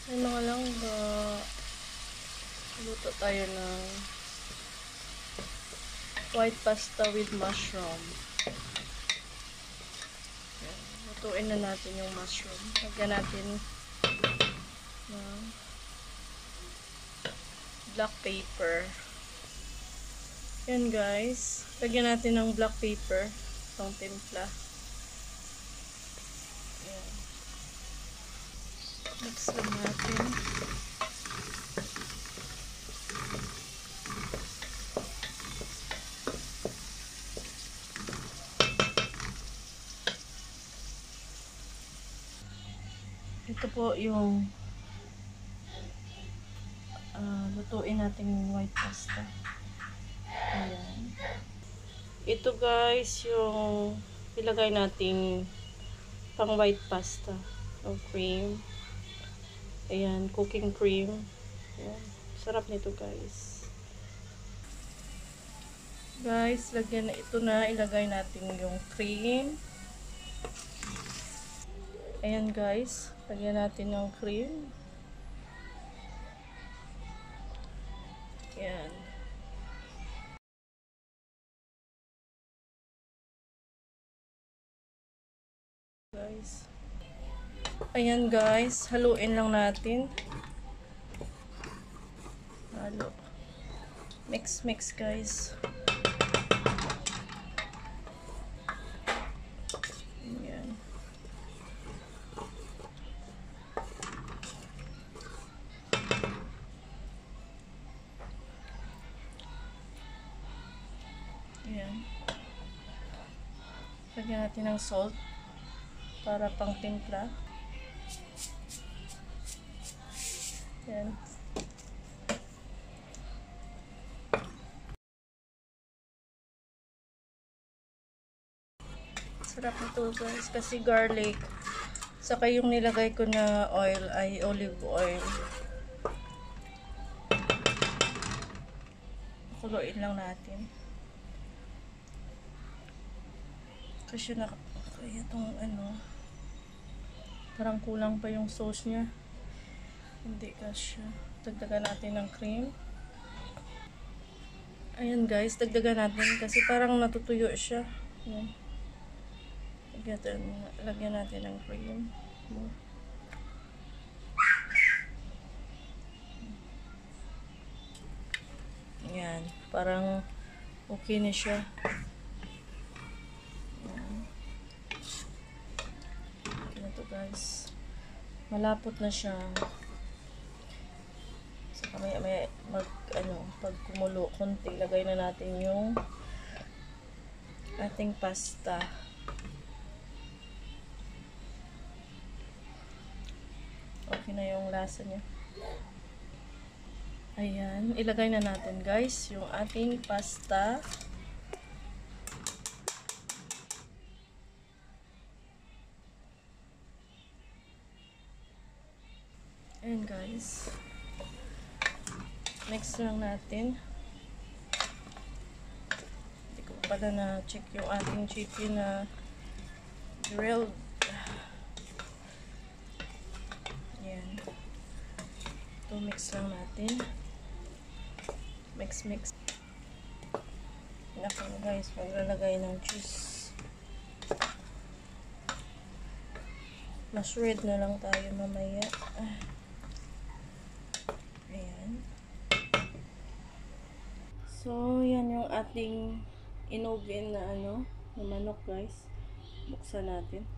Ay mga langga. Luto tayo ng white pasta with mushroom. Ayan. Lutuin na natin yung mushroom. Lagyan natin ng black pepper. Yan guys. Lagyan natin ng black pepper. Itong timpla. Ayan. Mix lang natin. Ito po yung lutuin natin yung white pasta. Ayan. Ito guys yung ilagay nating pang white pasta. Yung cream. Ayan, cooking cream. Ayan. Sarap nito guys. Guys, lagyan na ito na. Ilagay natin yung cream. Ayan guys. Lagyan natin yung cream. Ayan. Guys. Ayan guys. Haluin lang natin. Halo. Mix guys. Ayan. Ayan. Lagyan natin ng salt para pang timpla. Ayan. Sarap nito guys kasi garlic. Saka yung nilagay ko na oil ay olive oil. Kuluin lang natin. Kasi kaya itong parang kulang pa yung sauce niya. Hindi kasi. Dagdagan natin ng cream. Ayan guys, dagdagan natin kasi parang natutuyo siya. Ayan. Lagyan natin ng cream. Ayan, parang okay na siya. Okay na to guys. Malapot na siya. Saka may pag kumulo konti, lagay na natin yung ating pasta. Okay na yung lasa niya. Ayan, ilagay na natin guys yung ating pasta. Ayan guys. Mix lang natin. Hindi ko pala na-check yung ating chicken na grilled. Ayan. Ito mix lang natin. Mix. Naku guys, maglalagay ng cheese. Mas red na lang tayo mamaya. Ayan. So, yan yung ating in-oven na na manok guys. Buksan natin.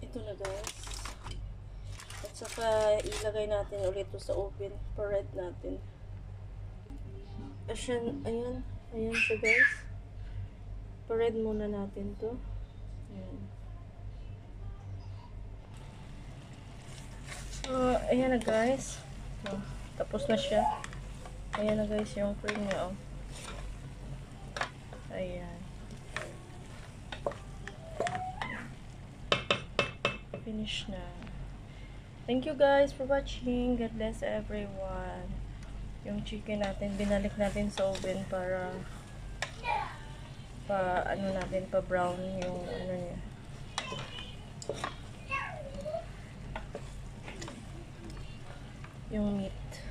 Ito na guys. At saka ilagay natin ulit ito sa oven. Pa-red natin. Ayan siya guys. Pa-red muna natin to. Ayan. So, ayan na guys. Tapos na siya. Ayan na guys yung cream niya. Ayan. Finish na. Thank you guys for watching. God bless everyone. Yung chicken natin, binalik natin sa oven para pa brown yung niya. yung meat.